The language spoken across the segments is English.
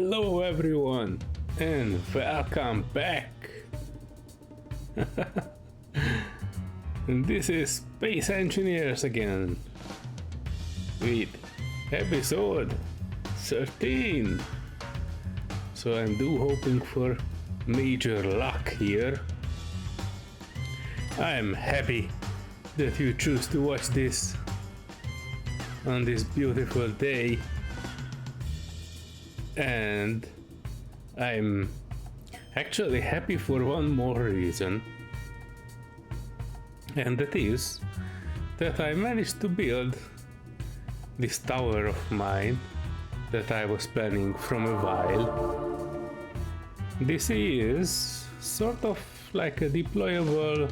Hello everyone and welcome back. And this is Space Engineers again with episode 13. So I'm hoping for major luck here. I'm happy that you choose to watch this on this beautiful day. And I'm actually happy for one more reason, and that is that I managed to build this tower of mine that I was planning from a while. This is sort of like a deployable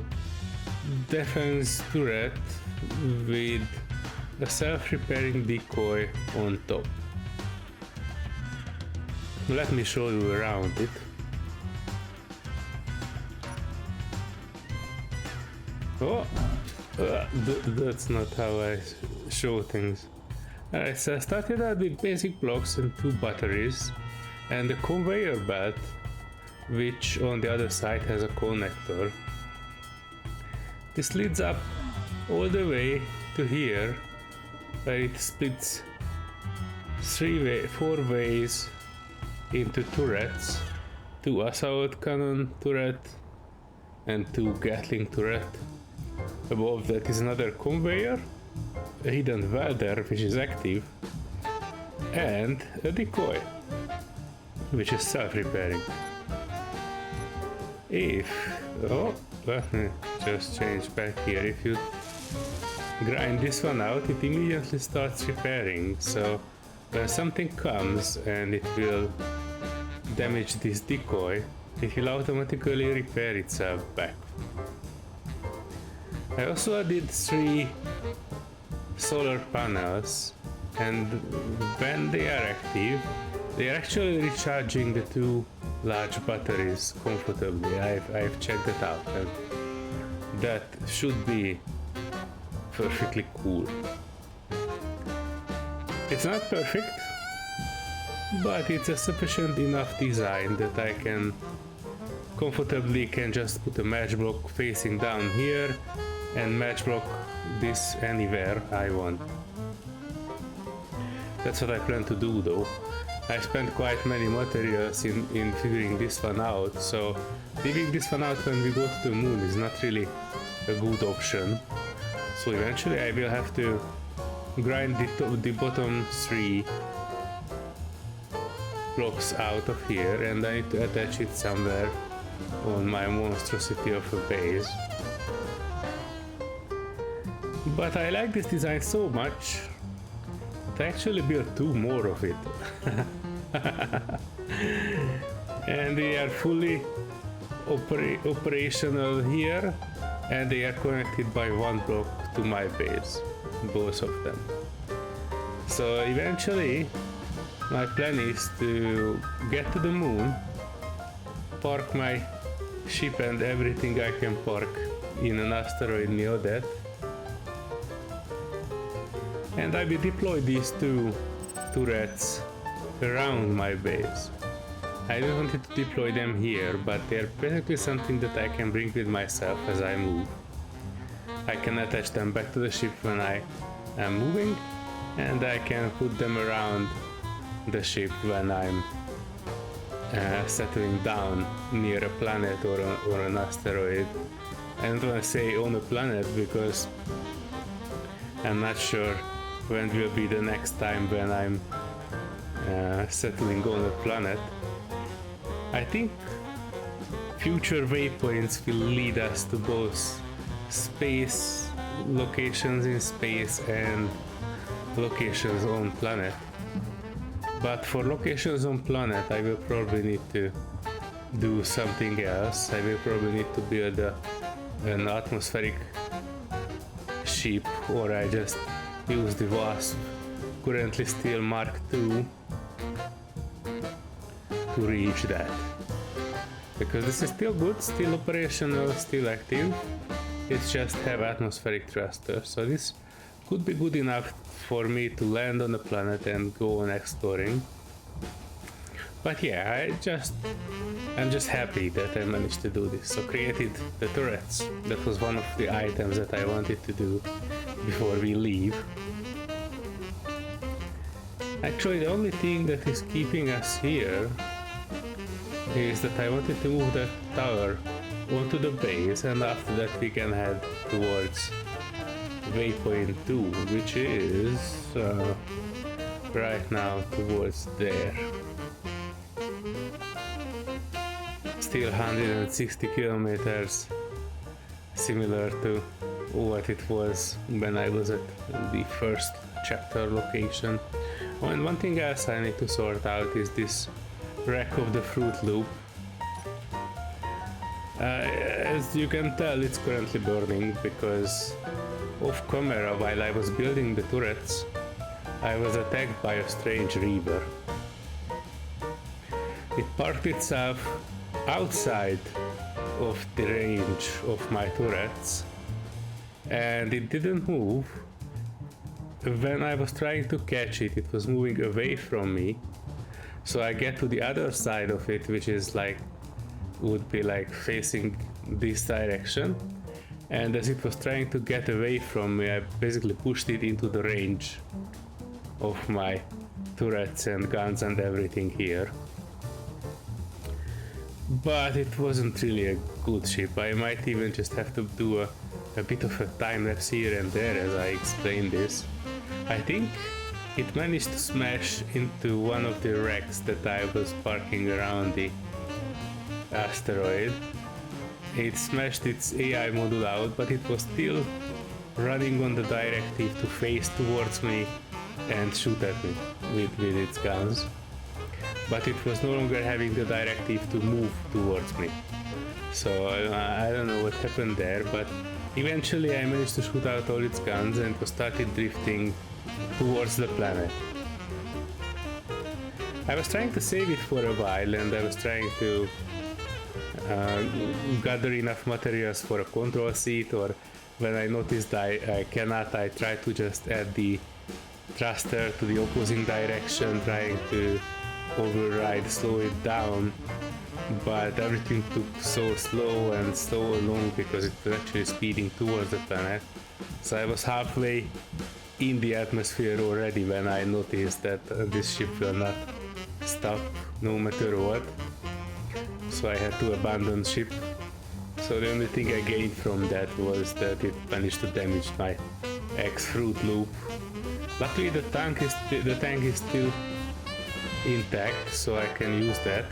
defense turret with a self-repairing decoy on top. Let me show you around it. Oh, that's not how I show things. Alright, so I started out with basic blocks and 2 batteries and a conveyor belt, which on the other side has a connector. This leads up all the way to here, where it splits 4 ways into turrets, 2 assault cannon turret and 2 Gatling turret. Above that is another conveyor, a hidden welder which is active, and a decoy which is self-repairing. Let me just change back here. If you grind this one out, it immediately starts repairing, so when something comes and it will damage this decoy, it will automatically repair itself back. I also added 3 solar panels, and when they are active, they are actually recharging the 2 large batteries comfortably. I've checked it out, and that should be perfectly cool. It's not perfect, but it's a sufficient enough design that I can comfortably just put a match block facing down here and match block this anywhere I want. That's what I plan to do though. I spent quite many materials in figuring this one out, so leaving this one out when we go to the moon is not really a good option. So eventually I will have to grind the bottom 3 blocks out of here, and I need to attach it somewhere on my monstrosity of a base. But I like this design so much that I actually built 2 more of it. And they are fully operational here, and they are connected by 1 block to my base, both of them. So eventually my plan is to get to the moon, park my ship and everything I can park in an asteroid near that, and I will deploy these 2 turrets around my base. I don't want to deploy them here, but they're basically something that I can bring with myself as I move. I can attach them back to the ship when I am moving, and I can put them around the ship when I'm settling down near a planet or an asteroid. I don't want to say on a planet because I'm not sure when will be the next time when I'm settling on a planet. I think future waypoints will lead us to both space locations in space and locations on planet. But for locations on planet, I will probably need to do something else. I will probably need to build an atmospheric ship, or I just use the Wasp, currently still Mark II, to reach that. Because this is still good, still operational, still active. It's just have atmospheric thrusters, so this could be good enough for me to land on the planet and go on exploring. But yeah, I'm just happy that I managed to do this. So created the turrets. That was one of the items that I wanted to do before we leave. Actually, the only thing that is keeping us here is that I wanted to move the tower onto the base, and after that we can head towards waypoint 2, which is right now towards there. Still 160 kilometers, similar to what it was when I was at the first chapter location. And one thing else I need to sort out is this wreck of the Fruit Loop. As you can tell, it's currently burning because off camera, while I was building the turrets, I was attacked by a strange reaver. It parked itself outside of the range of my turrets and it didn't move. When I was trying to catch it, it was moving away from me. So I get to the other side of it, which is like, would be like facing this direction. And as it was trying to get away from me, I basically pushed it into the range of my turrets and guns and everything here. But it wasn't really a good ship. I might even just have to do a bit of a time lapse here and there as I explain this. I think it managed to smash into one of the wrecks that I was parking around the asteroid. It smashed its AI module out, but it was still running on the directive to face towards me and shoot at me with its guns. But it was no longer having the directive to move towards me. So I don't know what happened there, but eventually I managed to shoot out all its guns and it started drifting towards the planet. I was trying to save it for a while and I was trying to gather enough materials for a control seat, or when I noticed I cannot, I tried to just add the thruster to the opposing direction, trying to override, slow it down, but everything took so slow and so long because it was actually speeding towards the planet. So I was halfway in the atmosphere already when I noticed that this ship will not stop no matter what. So I had to abandon ship. So the only thing I gained from that was that it managed to damage my Fruit Loop. Luckily the tank is still intact, so I can use that.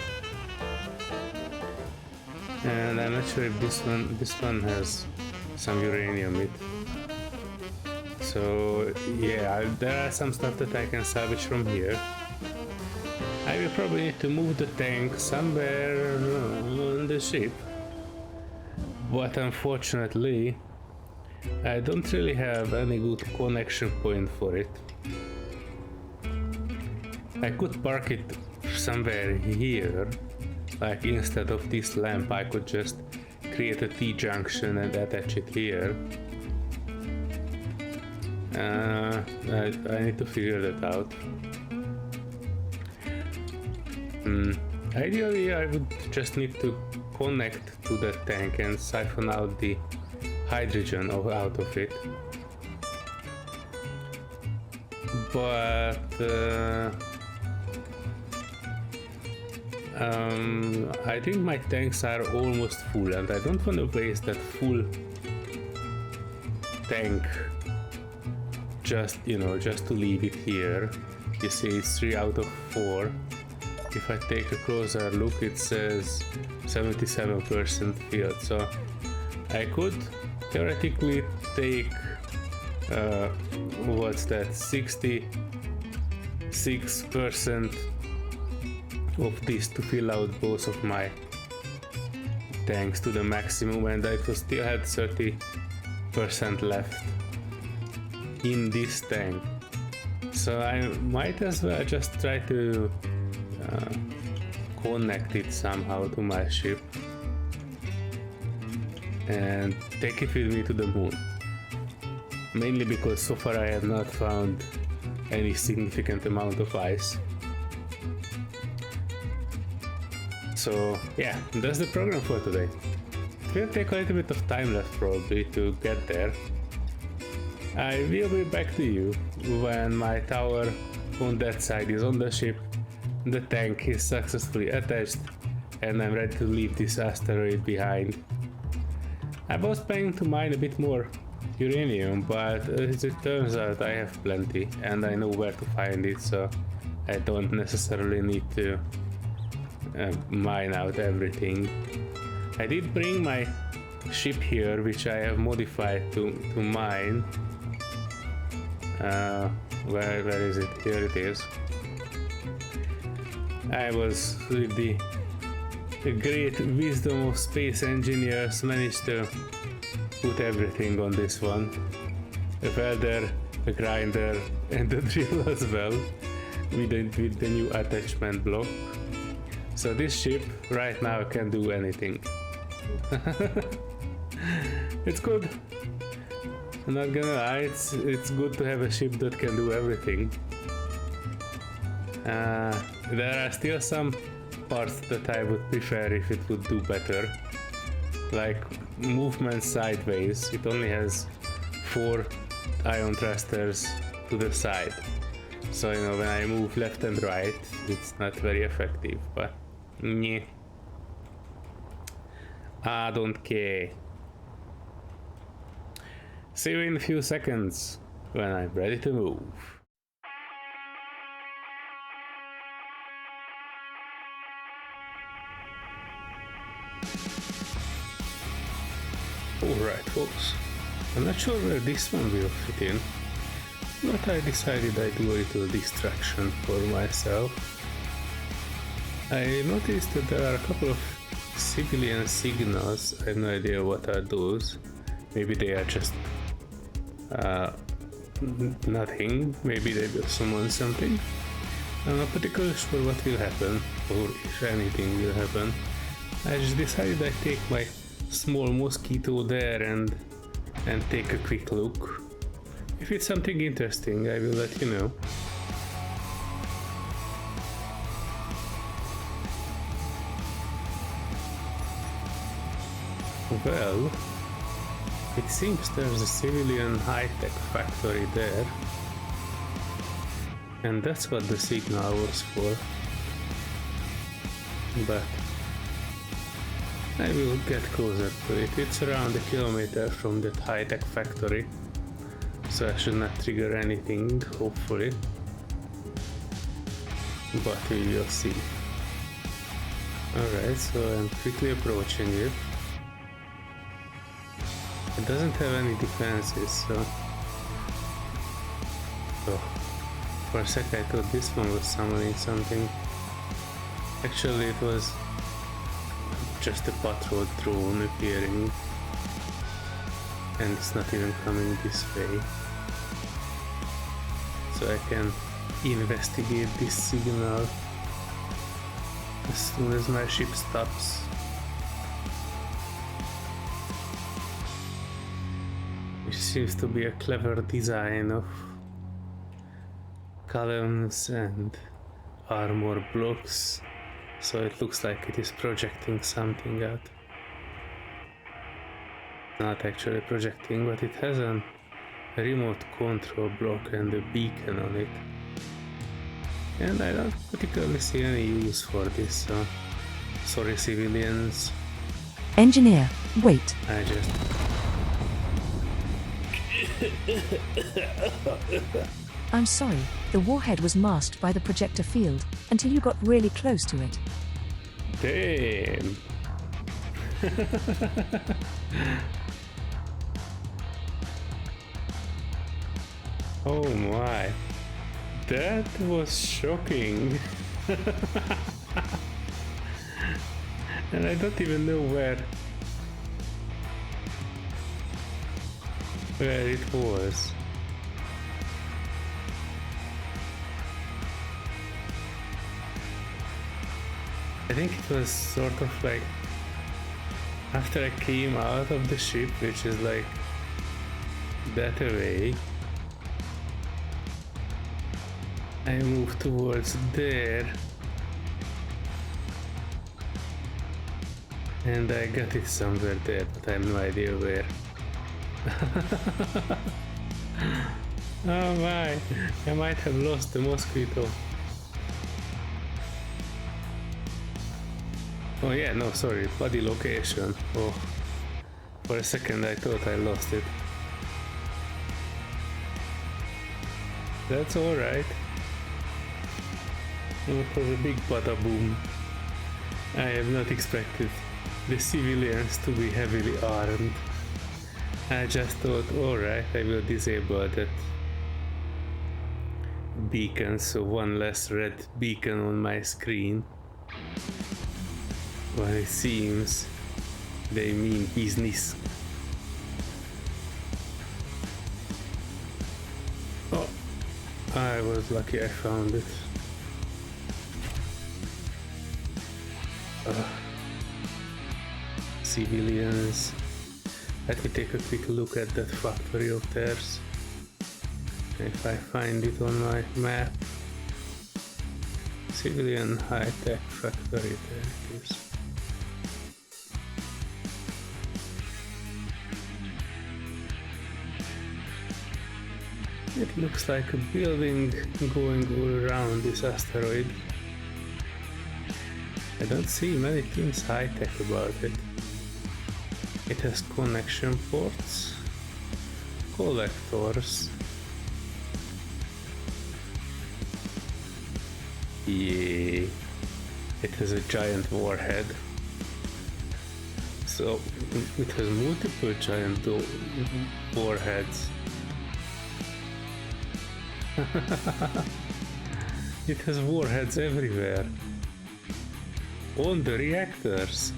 And I'm not sure if this one has some uranium in it. So yeah, there are some stuff that I can salvage from here. I will probably need to move the tank somewhere on the ship, but unfortunately I don't really have any good connection point for it. I could park it somewhere here, like instead of this lamp I could just create a T-junction and attach it here. I need to figure that out. Ideally I would just need to connect to the tank and siphon out the hydrogen out of it. But I think my tanks are almost full and I don't want to waste that full tank just to leave it here. You see it's 3 out of 4. If I take a closer look, it says 77% filled, so I could theoretically take what's that, 66% of this to fill out both of my tanks to the maximum, and I could still have 30% left in this tank. So I might as well just try to connect it somehow to my ship and take it with me to the moon. Mainly because so far I have not found any significant amount of ice. So yeah, that's the program for today. It will take a little bit of time left probably to get there. I will be back to you when my tower on that side is on the ship, the tank is successfully attached, and I'm ready to leave this asteroid behind. I was planning to mine a bit more uranium, but as it turns out I have plenty and I know where to find it, so I don't necessarily need to mine out everything. I did bring my ship here, which I have modified to mine. Where is it? Here it is. I was with the great wisdom of space engineers managed to put everything on this one. A welder, a grinder, and a drill as well, with the new attachment block. So this ship right now can do anything. It's good. I'm not gonna lie, it's good to have a ship that can do everything. There are still some parts that I would prefer if it would do better. Like movement sideways, it only has 4 ion thrusters to the side. So you know, when I move left and right, it's not very effective, but yeah. I don't care. See you in a few seconds when I'm ready to move. Alright folks, I'm not sure where this one will fit in, but I decided I'd do a little distraction for myself. I noticed that there are a couple of civilian signals. I have no idea what are those. Maybe they are just nothing. Maybe they will summon something. I'm not particularly sure what will happen, or if anything will happen. I just decided I'd take my small mosquito there and take a quick look. If it's something interesting, I will let you know. Well, it seems there's a civilian high-tech factory there, and that's what the signal was for. But I will get closer to it. It's around a kilometer from that high-tech factory, so I should not trigger anything, hopefully. But we will see. Alright, so I'm quickly approaching it. It doesn't have any defenses, so... Oh. For a sec I thought this one was summoning something. Actually it was just a patrol drone appearing. And it's not even coming this way. So I can investigate this signal as soon as my ship stops. Which seems to be a clever design of columns and armor blocks, so it looks like it is projecting something out. Not actually projecting, but it has a remote control block and a beacon on it. And I don't particularly see any use for this, so sorry civilians. Engineer, wait. I just... I'm sorry, the warhead was masked by the projector field until you got really close to it. Damn. Oh my. That was shocking. And I don't even know where it was. I think it was sort of like after I came out of the ship, which is like that away, I moved towards there, And I got it somewhere there, but I have no idea where. Oh my, I might have lost the mosquito. Oh yeah, no, sorry, body location. Oh, for a second I thought I lost it. That's alright. It was a big bada boom. I have not expected the civilians to be heavily armed. I just thought, alright, I will disable that beacon, so one less red beacon on my screen. Well, it seems they mean business. Oh, I was lucky I found it. Civilians. Let me take a quick look at that factory of theirs. If I find it on my map. Civilian high-tech factory, there it is. It looks like a building going all around this asteroid. I don't see many things high-tech about it. It has connection ports, collectors. Yeah, it has a giant warhead. So it has multiple giant warheads. It has warheads everywhere. On the reactors.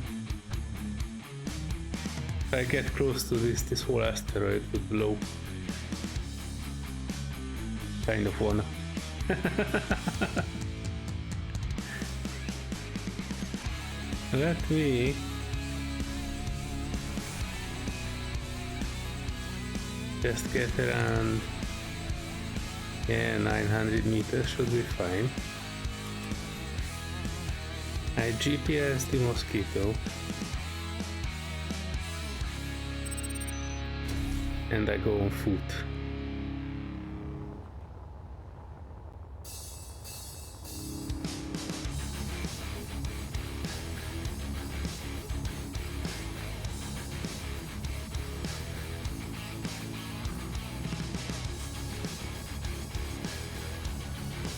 If I get close to this whole asteroid would blow. Kind of wanna. Let me just get around. Yeah, 900 meters should be fine. I GPS the mosquito. And I go on foot.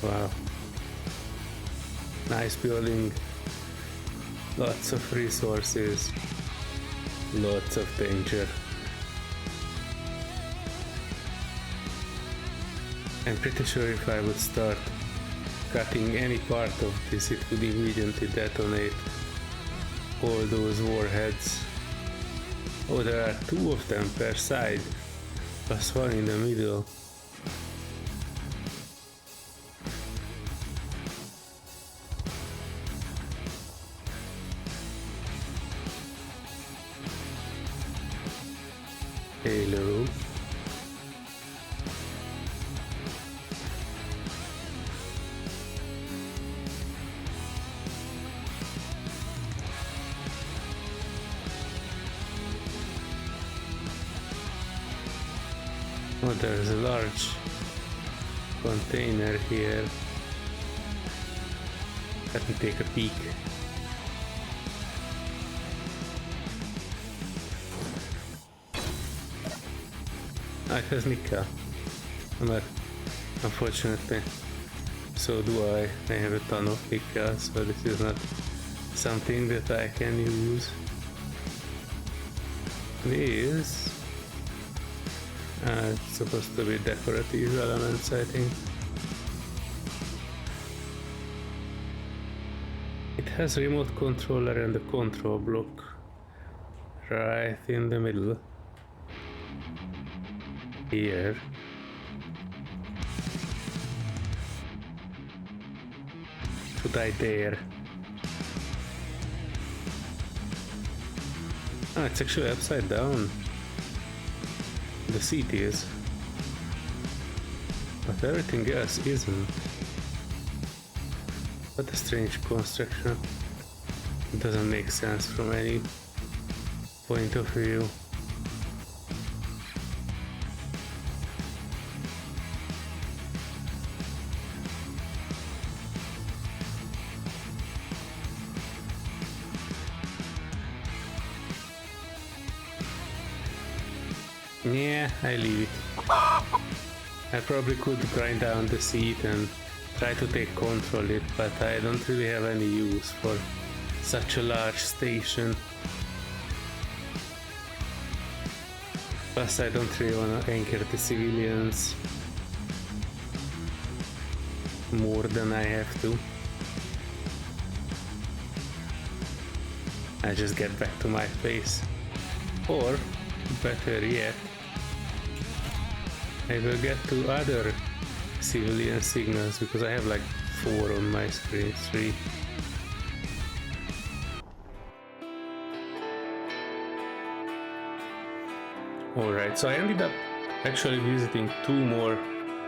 Wow. Nice building. Lots of resources. Lots of danger. I'm pretty sure if I would start cutting any part of this, it would immediately detonate all those warheads. Oh, there are two of them per side, plus one in the middle. Hello. Oh, there's a large container here. Let me take a peek. It has nickel, but unfortunately, so do I. I have a ton of nickel, so this is not something that I can use. These it's supposed to be decorative elements, I think. It has remote controller and a control block right in the middle. Here. Should I dare? Oh, it's actually upside down. The seat is. But everything else isn't. What a strange construction. It doesn't make sense from any point of view. Yeah, I leave it. I probably could grind down the seat and try to take control of it, but I don't really have any use for such a large station. Plus I don't really want to anchor the civilians more than I have to. I just get back to my place. Or, better yet, I will get to other civilian signals, because I have like 4 on my screen, 3. Alright, so I ended up actually visiting 2 more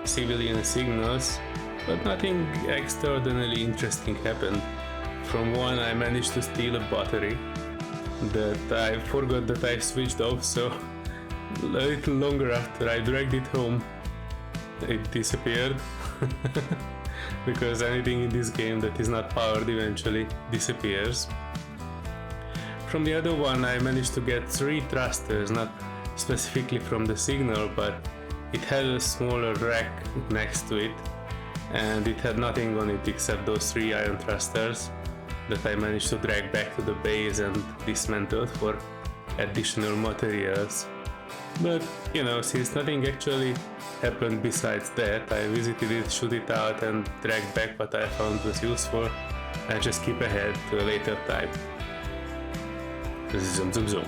civilian signals, but nothing extraordinarily interesting happened. From one I managed to steal a battery that I forgot that I switched off, so a little longer after I dragged it home, it disappeared. Because anything in this game that is not powered eventually disappears. From the other one I managed to get 3 thrusters, not specifically from the signal, but it had a smaller rack next to it, and it had nothing on it except those 3 iron thrusters that I managed to drag back to the base and dismantled for additional materials. But, you know, since nothing actually happened besides that, I visited it, shoot it out, and dragged back what I found was useful, and just keep ahead to a later time. Zoom zoom zoom.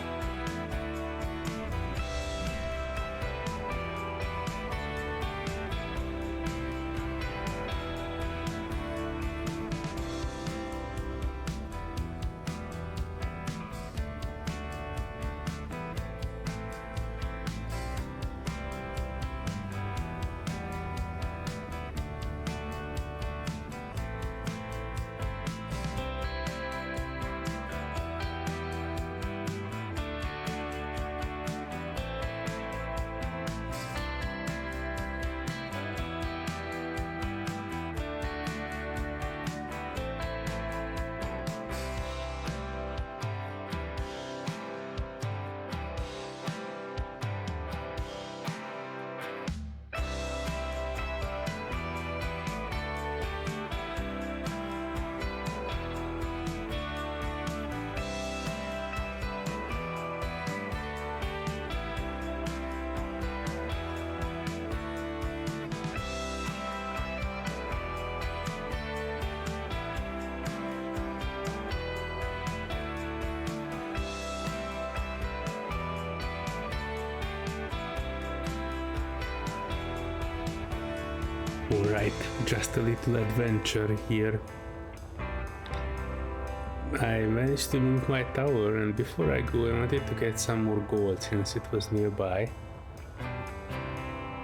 Alright, just a little adventure here. I managed to move my tower, and before I go I wanted to get some more gold since it was nearby.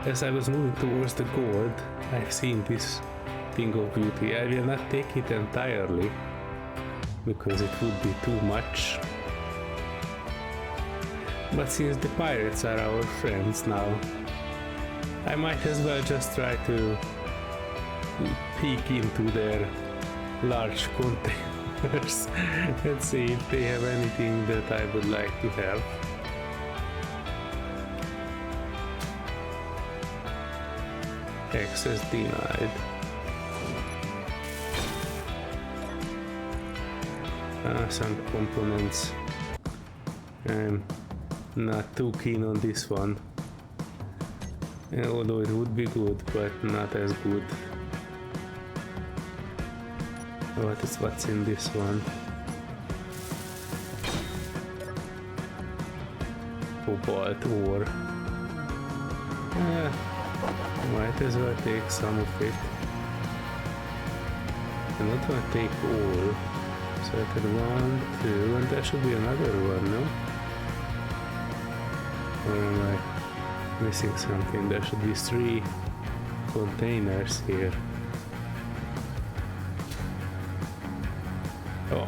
As I was moving towards the gold, I've seen this thing of beauty. I will not take it entirely, because it would be too much. But since the pirates are our friends now, I might as well just try to peek into their large containers and see if they have anything that I would like to have. Access denied. Some components. I'm not too keen on this one. Although it would be good, but not as good. What's in this one? Cobalt ore. Might as well take some of it. I'm not gonna take all. So I could 1, 2, and there should be another one, no? Or am I missing something? There should be 3 containers here. Oh,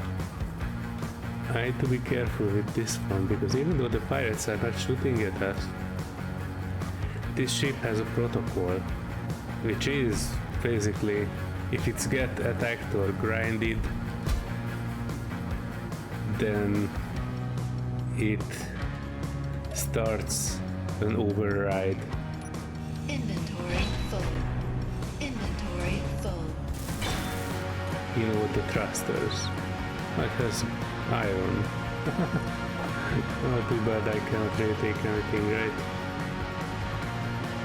I need to be careful with this one, because even though the pirates are not shooting at us, this ship has a protocol, which is basically, if it's get attacked or grinded, then it starts an override. Inventory full. Inventory full. You know what the thrusters, like has iron. Oh, too bad I cannot really take anything, right?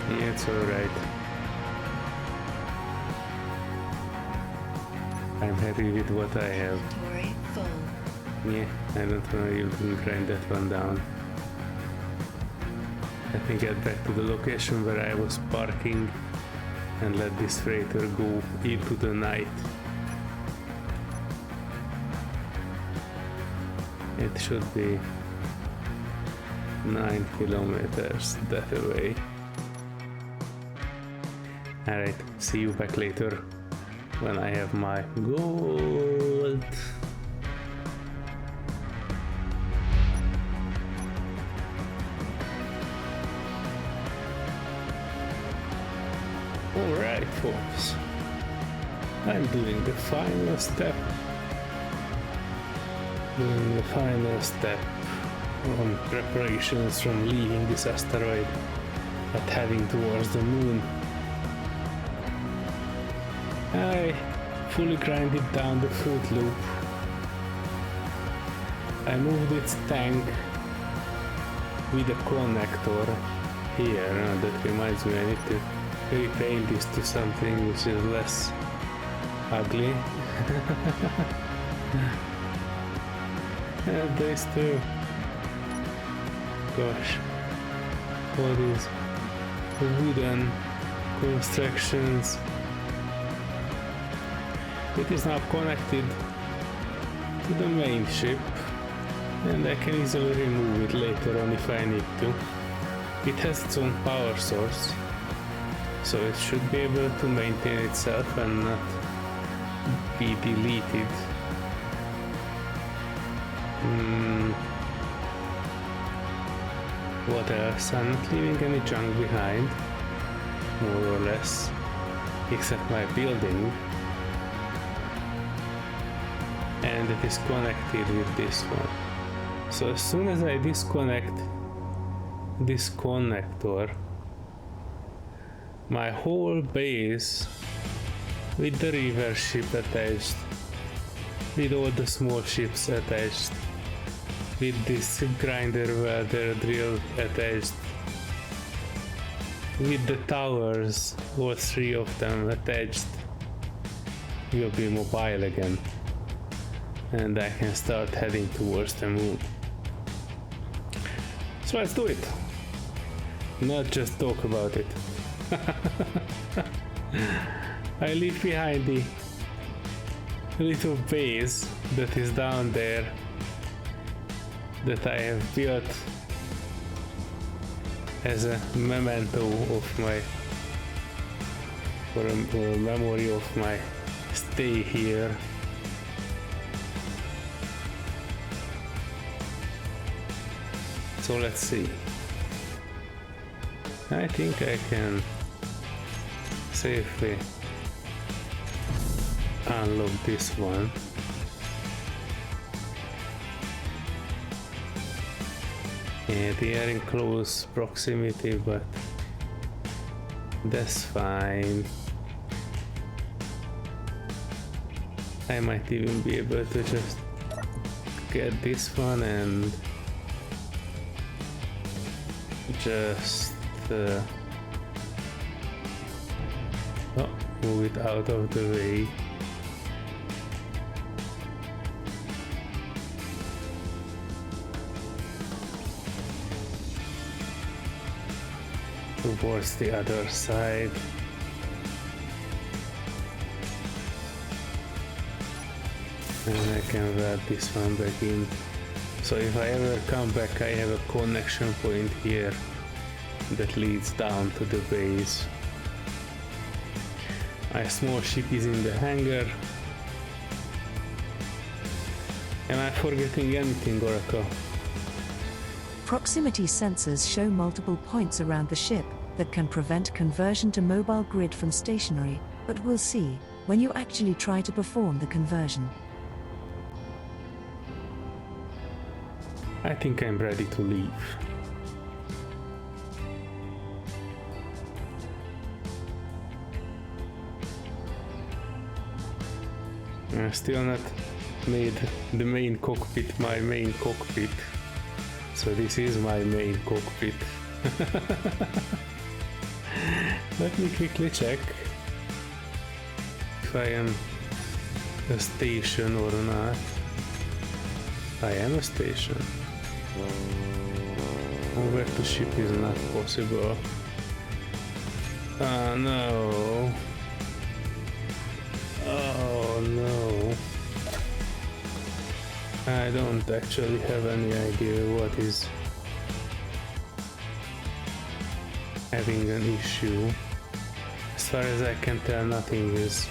Yeah, it's alright. I'm happy with what I have. Inventory full. Yeah, I don't want to even grind that one down. Let me get back to the location where I was parking and let this freighter go into the night. It should be 9 kilometers that way. Alright, see you back later when I have my gold. Alright folks, I'm doing the final step. Doing the final step on preparations from leaving this asteroid and heading towards the moon. I fully grinded down the fruit loop. I moved its tank with a connector here. That reminds me, I need to repaint this to something which is less ugly. And this too. Gosh, all these wooden constructions. It is now connected to the main ship, and I can easily remove it later on if I need to. It has its own power source, so it should be able to maintain itself and not be deleted. What else? I'm not leaving any junk behind, more or less, except my building. And it is connected with this one. So as soon as I disconnect this connector, my whole base with the reverse ship attached, with all the small ships attached, with this grinder welder drill attached, with the towers, all three of them attached, will be mobile again. And I can start heading towards the moon. So let's do it. Not just talk about it. I leave behind the little base that is down there that I have built as a memento of my, or a memory of my stay here. So let's see. I think I can safely unlock this one. Yeah, they are in close proximity, but that's fine. I might even be able to just get this one and just move it out of the way. Towards the other side. And I can wrap this one back in. So if I ever come back, I have a connection point here that leads down to the base. My small ship is in the hangar. Am I forgetting anything, Oracle? Proximity sensors show multiple points around the ship that can prevent conversion to mobile grid from stationary, but we'll see when you actually try to perform the conversion. I think I'm ready to leave. I still not made the main cockpit my main cockpit. So this is my main cockpit. Let me quickly check if I am a station or not. I am a station. Over to ship is not possible. Oh no. Oh no. I don't actually have any idea what is having an issue. As far as I can tell, nothing is.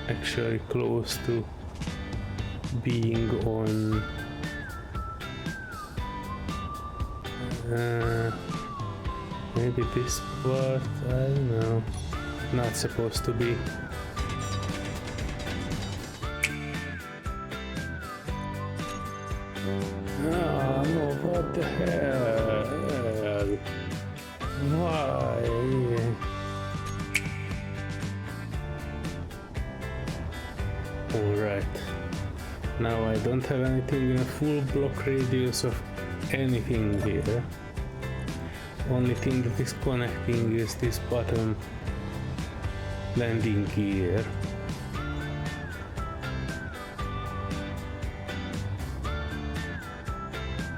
Actually close to being on. Maybe this part, I don't know. Not supposed to be. Oh no, what the hell? Why? Alright. Now I don't have anything in a full block radius of anything here. Only thing that is connecting is this bottom landing gear.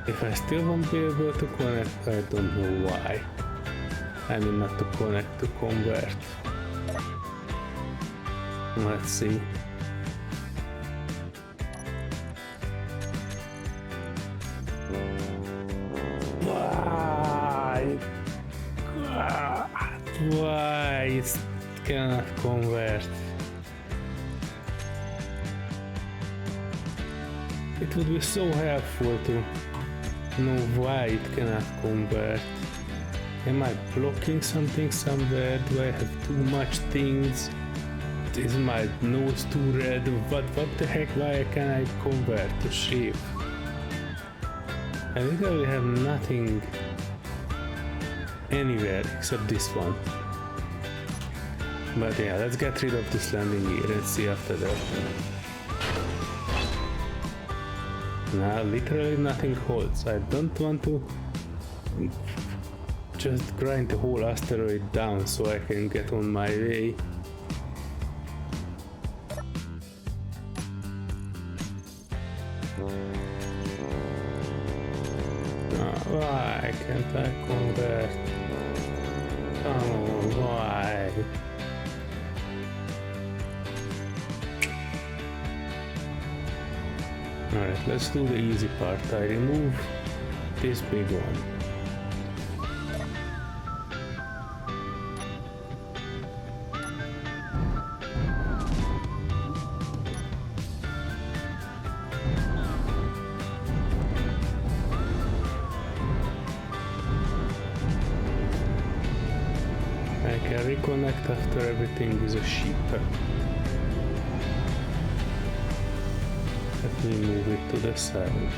If I still won't be able to connect, I don't know why. I mean, not to connect, to convert. Let's see. Why it cannot convert? It would be so helpful to know why it cannot convert. Am I blocking something somewhere? Do I have too much things? Is my nose too red? What the heck? Why can I convert to shape? I literally have nothing anywhere except this one. But yeah, let's get rid of this landing gear and see after that. Now literally nothing holds. I don't want to just grind the whole asteroid down so I can get on my way. Why can't I convert? Oh, why? Alright, let's do the easy part. I remove this big one. I can reconnect after everything is a ship. Let me move it to the side.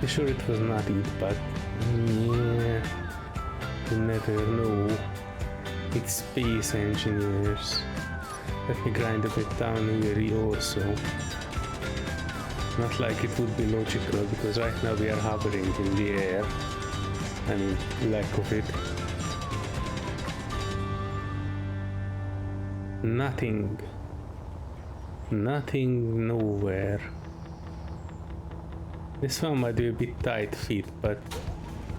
I'm sure it was not it, but yeah, you never know. It's space engineers. Let me grind a bit down here also. Not like it would be logical, because right now we are hovering in the air. I mean, lack of it. Nothing. Nothing nowhere. This one might be a bit tight fit, but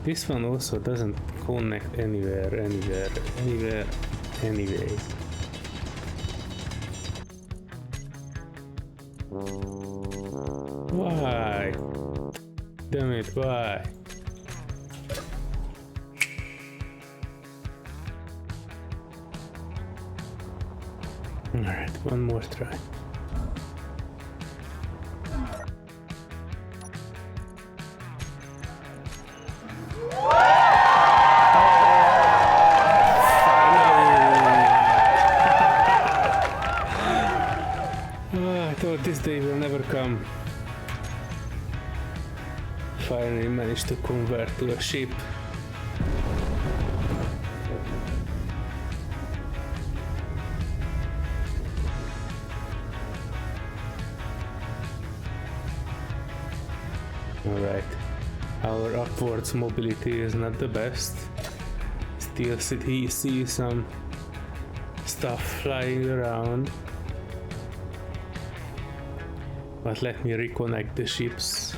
this one also doesn't connect anywhere, anyway. Why? Damn it, why? Alright, one more try. I thought this day will never come. Finally managed to convert to a ship. Alright, our upwards mobility is not the best. Still see some stuff flying around. But let me reconnect the ships.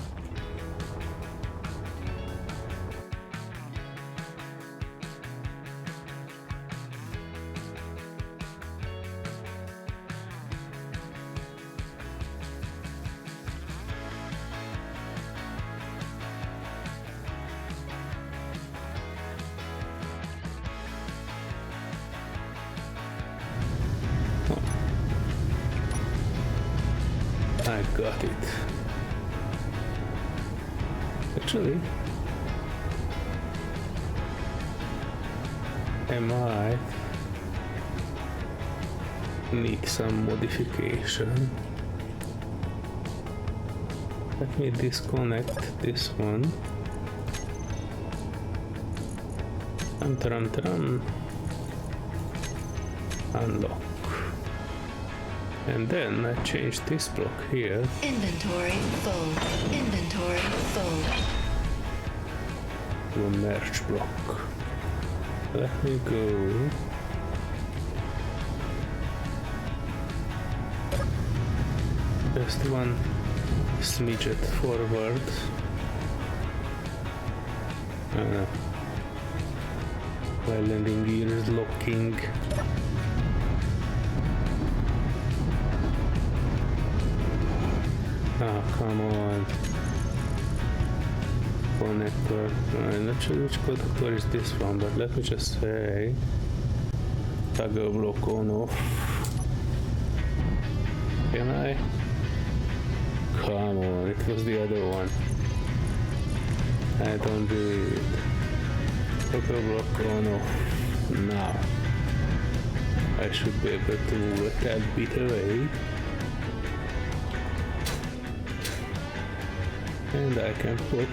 I got it. Actually, I might need some modification. Let me disconnect this one. Unlock. And then I change this block here. Inventory full. Inventory full. To a merge block. Let me go. Just one smidget forward. My landing gear is locking. Ah, come on. Connector. I'm not sure which connector is this one, but let me just say toggle block on off. Can I? Come on, it was the other one. I don't believe it. Toggle block on off. Now. I should be able to move a tad bit away. And I can put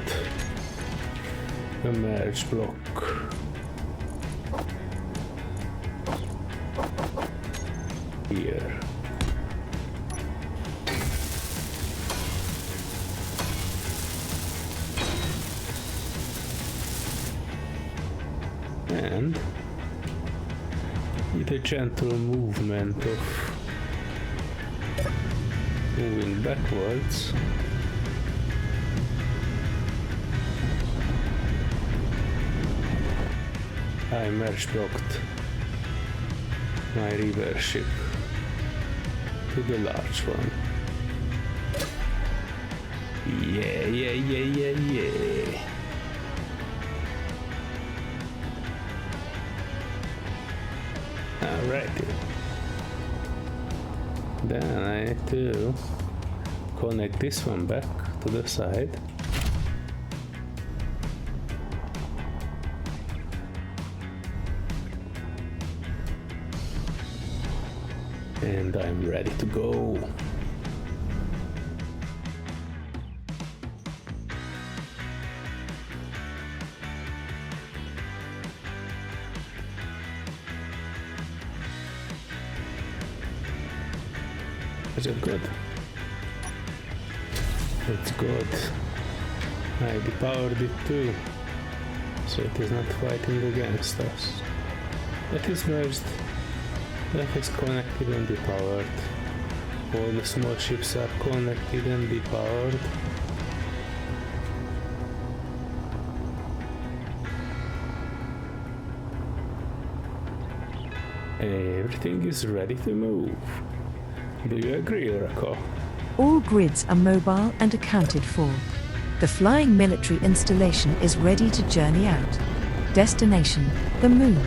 a merge block here. And with a gentle movement of moving backwards, I merge blocked my reverse ship to the large one. Yeah. Alrighty. Then I need to connect this one back to the side. And I'm ready to go. Is it good? It's good. I depowered it too, so it is not fighting against us. It is merged. That is connected and depowered. All the small ships are connected and depowered. Everything is ready to move. Do you agree, Oracle? All grids are mobile and accounted for. The flying military installation is ready to journey out. Destination, the moon.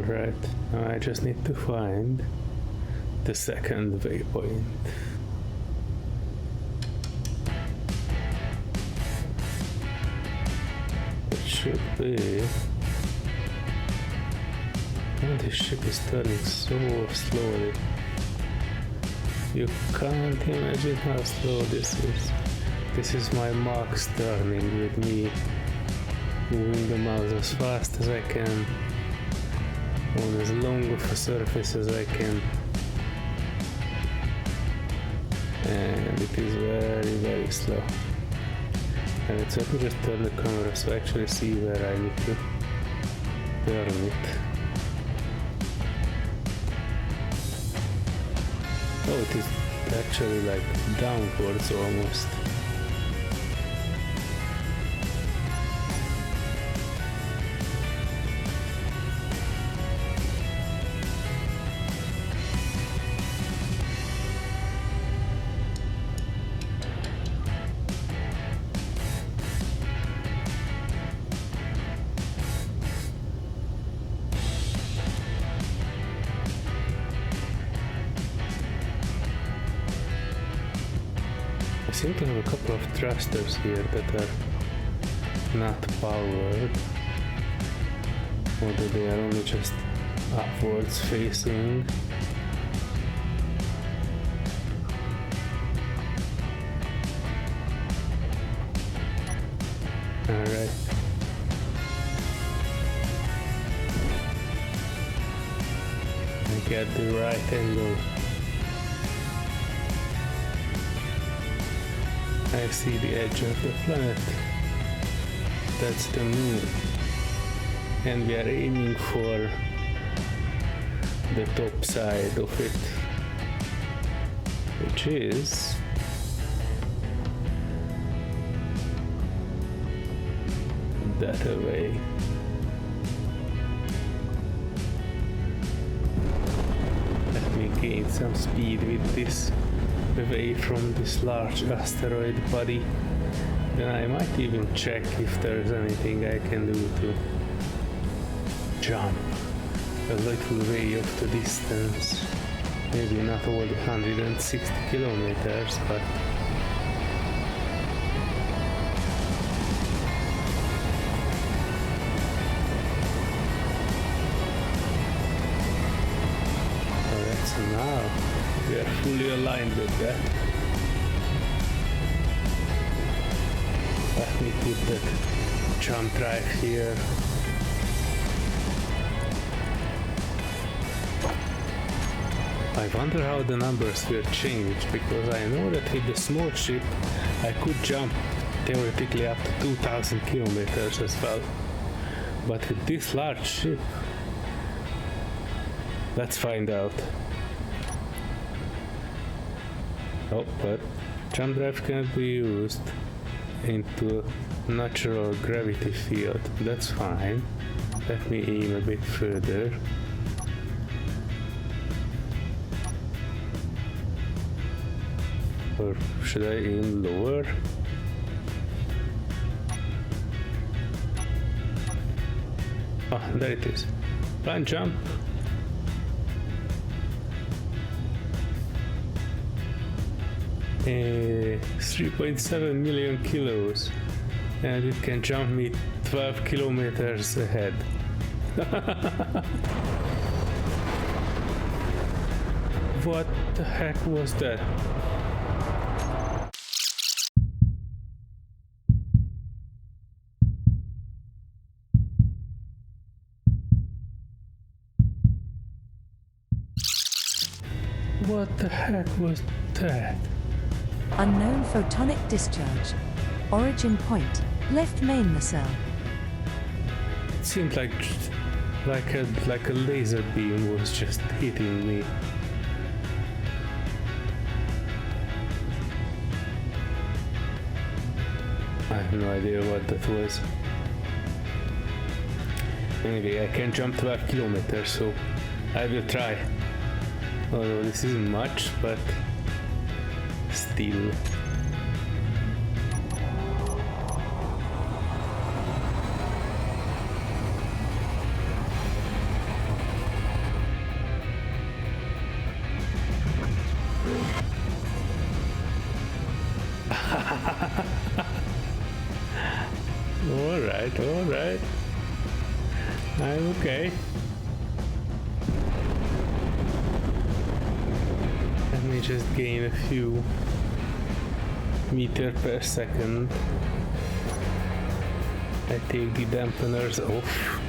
Alright, now I just need to find the second waypoint. It should be... Oh, this ship is turning so slowly. You can't imagine how slow this is. This is my marks turning with me moving the mouse as fast as I can on as long of a surface as I can, and it is very, very slow. And let me just turn the camera so I actually see where I need to turn it. Oh, it is actually like downwards almost. I seem to have a couple of thrusters here that are not powered, although they are only just upwards facing. Alright. I get the right angle. I see the edge of the planet. That's the moon. And we are aiming for the top side of it, which is that away. Let me gain some speed with this away from this large asteroid body. Then I might even check if there's anything I can do to jump a little way off the distance. Maybe not all the 160 kilometers, but so now we are fully aligned with that. Let me put that jump drive here. I wonder how the numbers will change, because I know that with the small ship I could jump theoretically up to 2000 kilometers as well. But with this large ship, let's find out. Oh, but jump drive cannot be used into a natural gravity field. That's fine. Let me aim a bit further. Or should I aim lower? Ah, there it is. Plan jump. 3.7 million kilos, and it can jump me 12 kilometers ahead. What the heck was that? What the heck was that? Unknown photonic discharge. Origin point. Left main nacelle. It seemed like a laser beam was just hitting me. I have no idea what that was. Anyway, I can jump 12 kilometers, so I will try. Although this isn't much, but still. Alright, alright. I'm okay. Let me just gain a few meters per second. I take the dampeners off.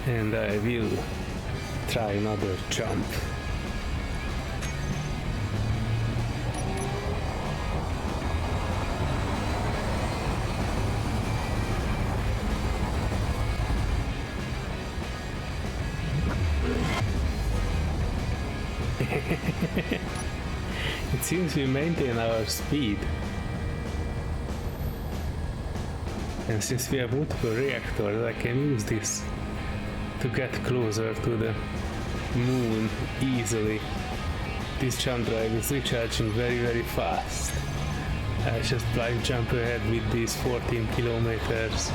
And I will try another jump. It seems we maintain our speed. And since we have multiple reactors, I can use this to get closer to the moon easily. This jump drive is recharging very fast. I just blind jump ahead with these 14 kilometers.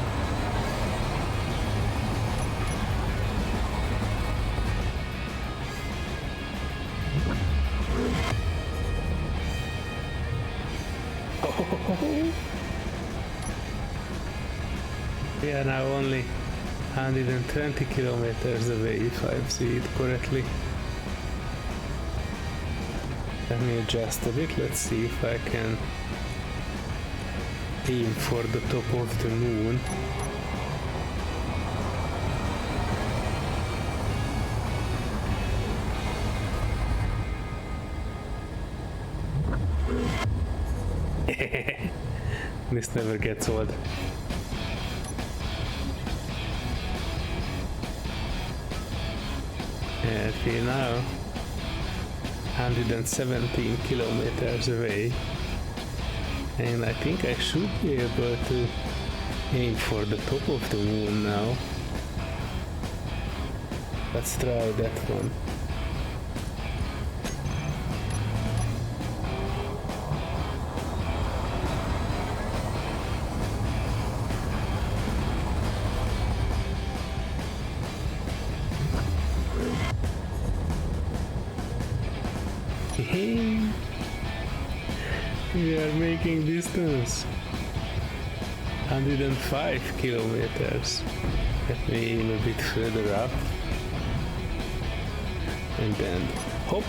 We are now only 120 kilometers away, if I see it correctly. Let me adjust a bit. Let's see if I can aim for the top of the moon. This never gets old. Okay, now 117 kilometers away, and I think I should be able to aim for the top of the moon now. Let's try that one. We are making distance. 105 kilometers. Let me aim a bit further up. And then hop.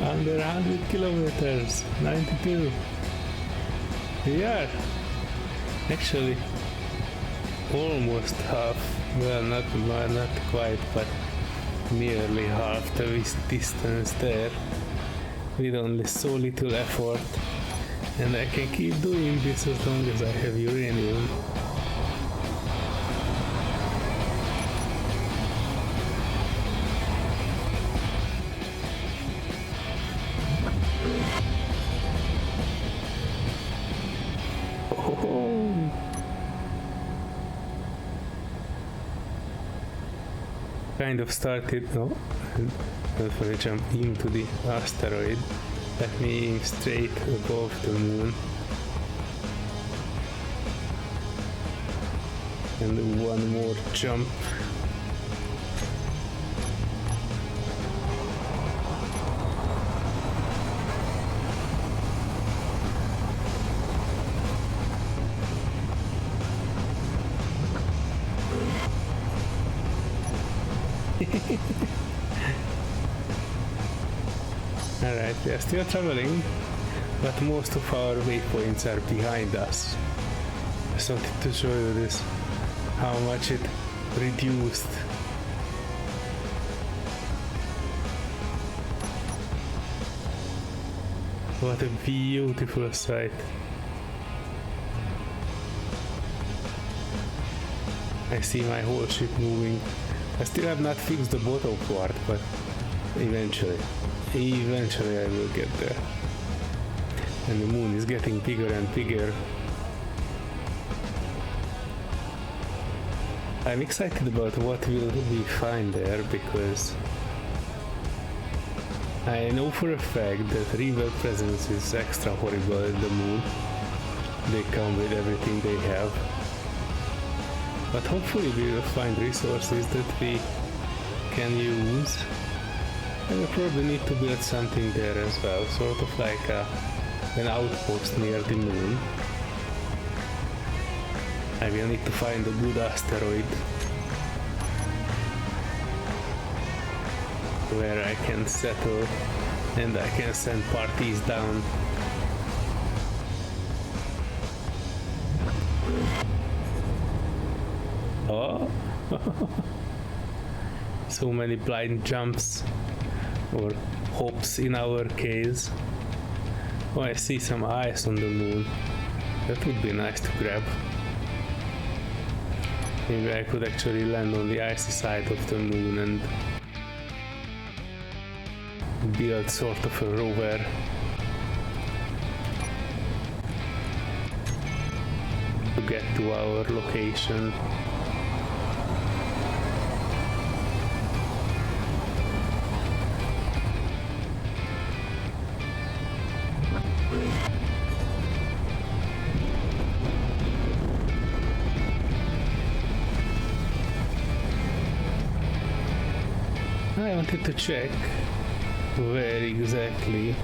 Under 100 kilometers, 92. We are actually almost half, well, not quite, but nearly half the distance there with only so little effort, and I can keep doing this as long as I have uranium. Kind of started, no, don't want to jump into the asteroid. Let me aim straight above the moon. And one more jump. Alright, we are still traveling, but most of our waypoints are behind us. I just wanted to show you this, how much it reduced. What a beautiful sight. I see my whole ship moving. I still have not fixed the bottom part, but eventually I will get there. And the moon is getting bigger and bigger. I'm excited about what will we find there, because I know for a fact that reverb presence is extra horrible at the moon. They come with everything they have. But hopefully we will find resources that we can use. And we probably need to build something there as well, sort of like an outpost near the moon. I will need to find a good asteroid where I can settle and I can send parties down. Oh, so many blind jumps or hops in our case. Oh, I see some ice on the moon. That would be nice to grab. Maybe I could actually land on the icy side of the moon and build sort of a rover. To get to our location. I wanted to check where exactly.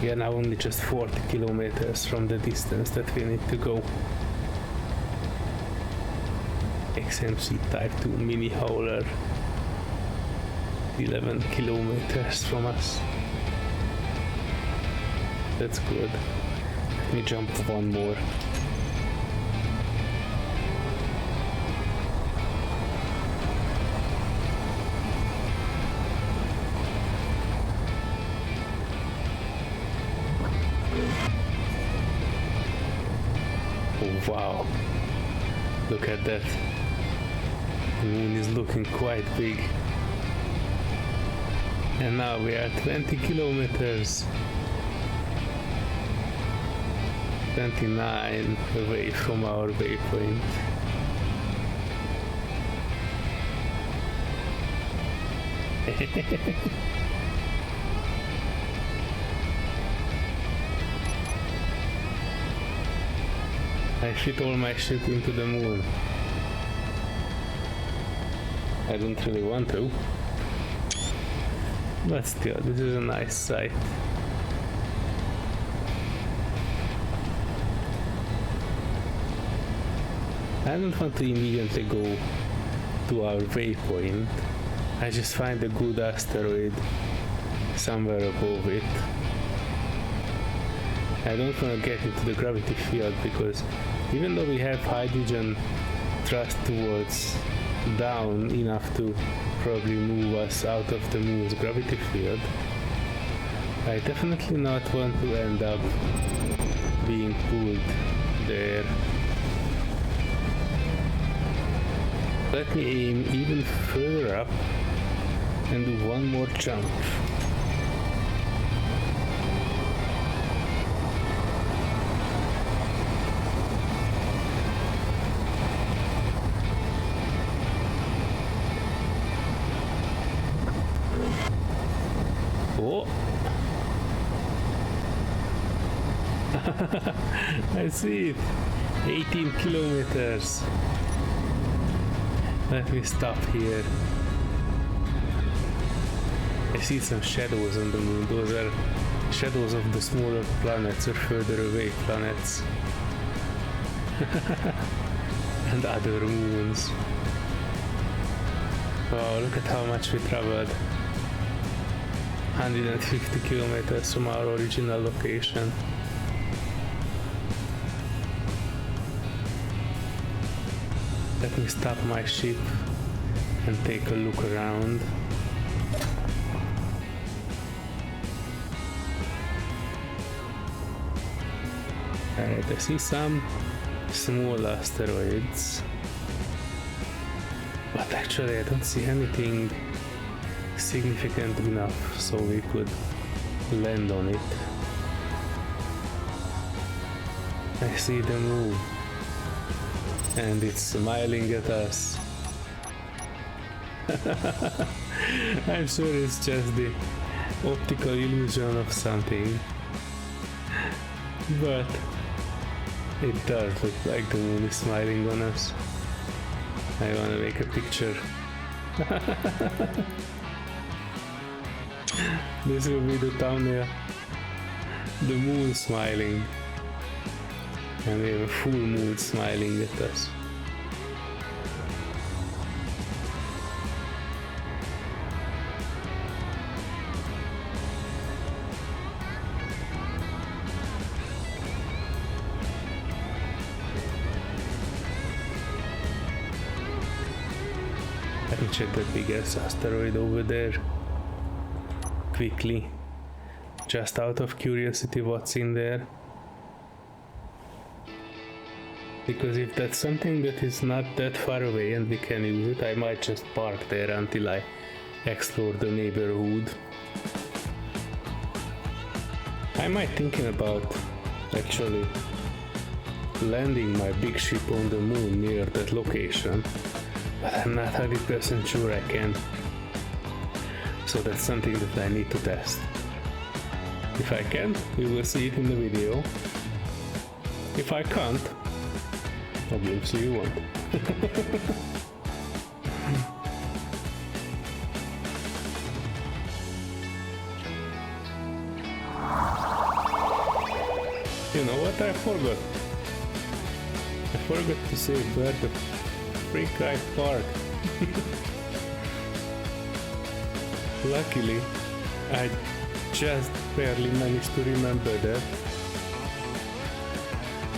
We are now only just 40 kilometers from the distance that we need to go. XMC Type 2 mini hauler, 11 kilometers from us. That's good. Let me jump one more. Oh, wow, look at that. The moon is looking quite big. And now we are 20 kilometers. 29 away from our waypoint. I fit all my shit into the moon. I don't really want to. But still, this is a nice sight. I don't want to immediately go to our waypoint. I just find a good asteroid somewhere above it. I don't want to get into the gravity field because even though we have hydrogen thrust towards down enough to probably move us out of the moon's gravity field, I definitely not want to end up being pulled there. Let me aim even further up and do one more jump. Oh! I see it! 18 kilometers! Let me stop here. I see some shadows on the moon. Those are shadows of the smaller planets or further away planets. And other moons. Wow, look at how much we traveled. 150 kilometers from our original location. Let me stop my ship and take a look around. Alright, I see some small asteroids, but actually I don't see anything significant enough so we could land on it. I see the moon and it's smiling at us. I'm sure it's just the optical illusion of something, but it does look like the moon is smiling on us. I wanna make a picture. This will be the thumbnail. The moon smiling. And we have a full moon smiling at us. Let me check that biggest asteroid over there quickly, just out of curiosity what's in there, because if that's something that is not that far away and we can use it, I might just park there until I explore the neighborhood. I might thinking about actually landing my big ship on the moon near that location, but I'm not 100% sure I can. So that's something that I need to test. If I can, you will see it in the video. If I can't, obviously you won't. You know what I forgot? I forgot to say where the freak I parked. Luckily, I just barely managed to remember that.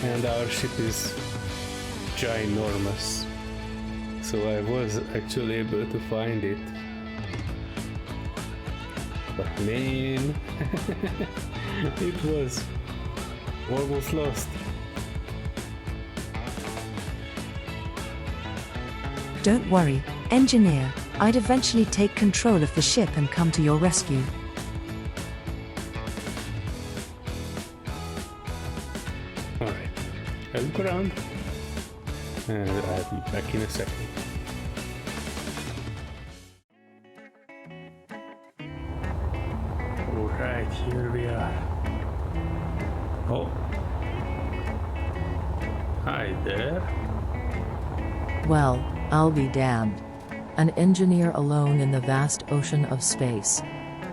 And our ship is ginormous. So I was actually able to find it. But man, it was almost lost. Don't worry, engineer. I'd eventually take control of the ship and come to your rescue. Alright, I'll look around and I'll be back in a second. Alright, here we are. Oh. Hi there. Well, I'll be damned. An engineer alone in the vast ocean of space.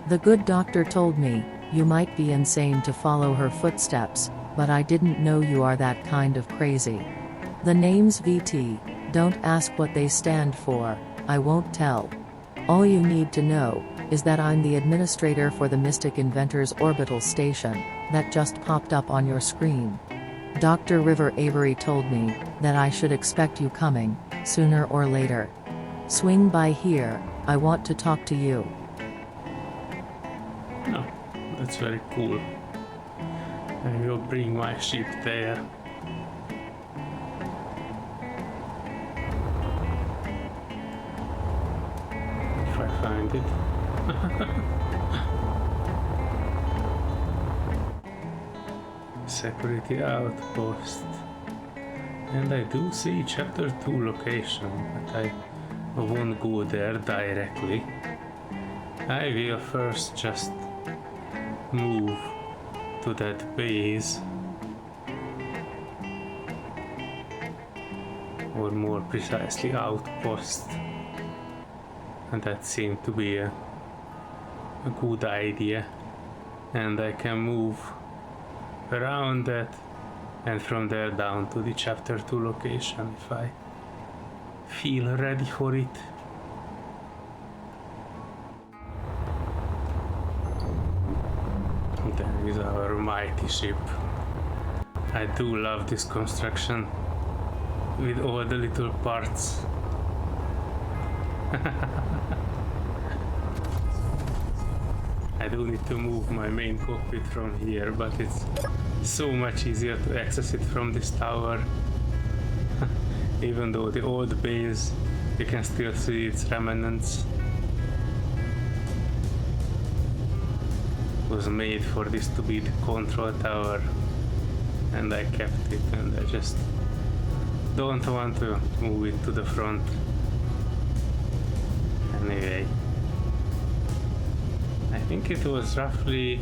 The good doctor told me, you might be insane to follow her footsteps, but I didn't know you are that kind of crazy. The name's VT, don't ask what they stand for, I won't tell. All you need to know, is that I'm the administrator for the Mystic Inventors Orbital Station, that just popped up on your screen. Dr. River Avery told me, that I should expect you coming, sooner or later. Swing by here, I want to talk to you. Oh, that's very cool. I will bring my ship there. If I find it. Security outpost. And I do see chapter 2 location, but I won't go there directly. I will first just move to that base, or more precisely outpost, and that seemed to be a good idea, and I can move around that and from there down to the chapter 2 location if I feel ready for it. There is our mighty ship. I do love this construction with all the little parts. I do need to move my main cockpit from here, but it's so much easier to access it from this tower. Even though the old base, you can still see its remnants. It was made for this to be the control tower, and I kept it, and I just don't want to move it to the front. Anyway, I think it was roughly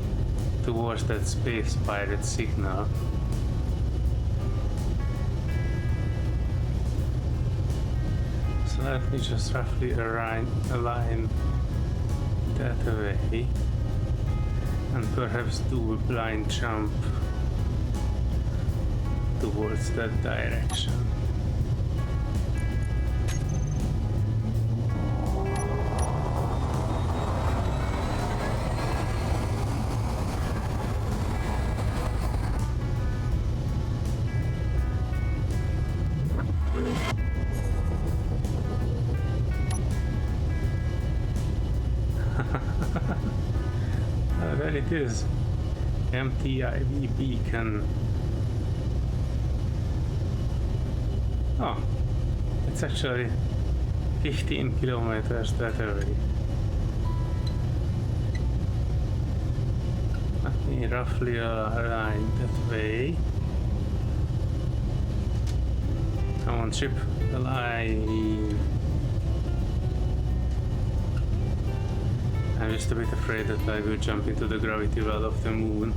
towards that space pirate signal. So let me just roughly align that way and perhaps do a blind jump towards that direction. There it is. MTIV beacon. Oh, it's actually 15 kilometers that away. Let me roughly align that way. Come on, ship, align. I'm just a bit afraid that I will jump into the gravity well of the moon,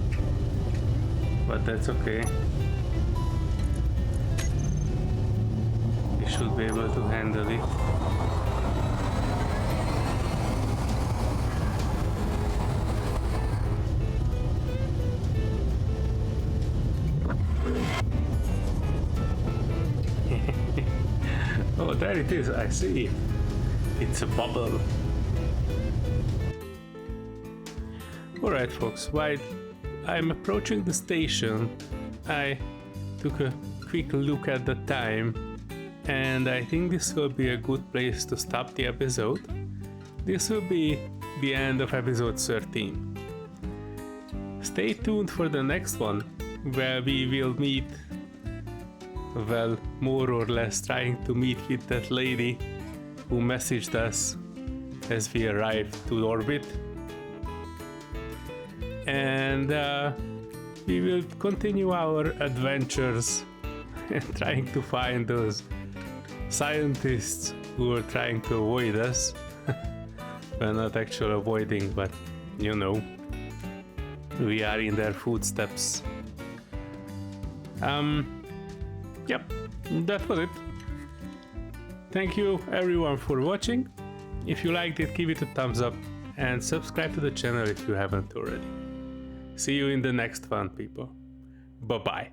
but that's okay. We should be able to handle it. Oh, there it is, I see it. It's a bubble. Alright folks, while I'm approaching the station, I took a quick look at the time, and I think this will be a good place to stop the episode. This will be the end of episode 13. Stay tuned for the next one, where we will meet, well, more or less trying to meet with that lady who messaged us as we arrived to orbit. And we will continue our adventures trying to find those scientists who are trying to avoid us. Well, not actually avoiding, but you know, we are in their footsteps. Yep, that was it. Thank you everyone for watching. If you liked it, give it a thumbs up and subscribe to the channel if you haven't already. See you in the next one, people. Bye-bye.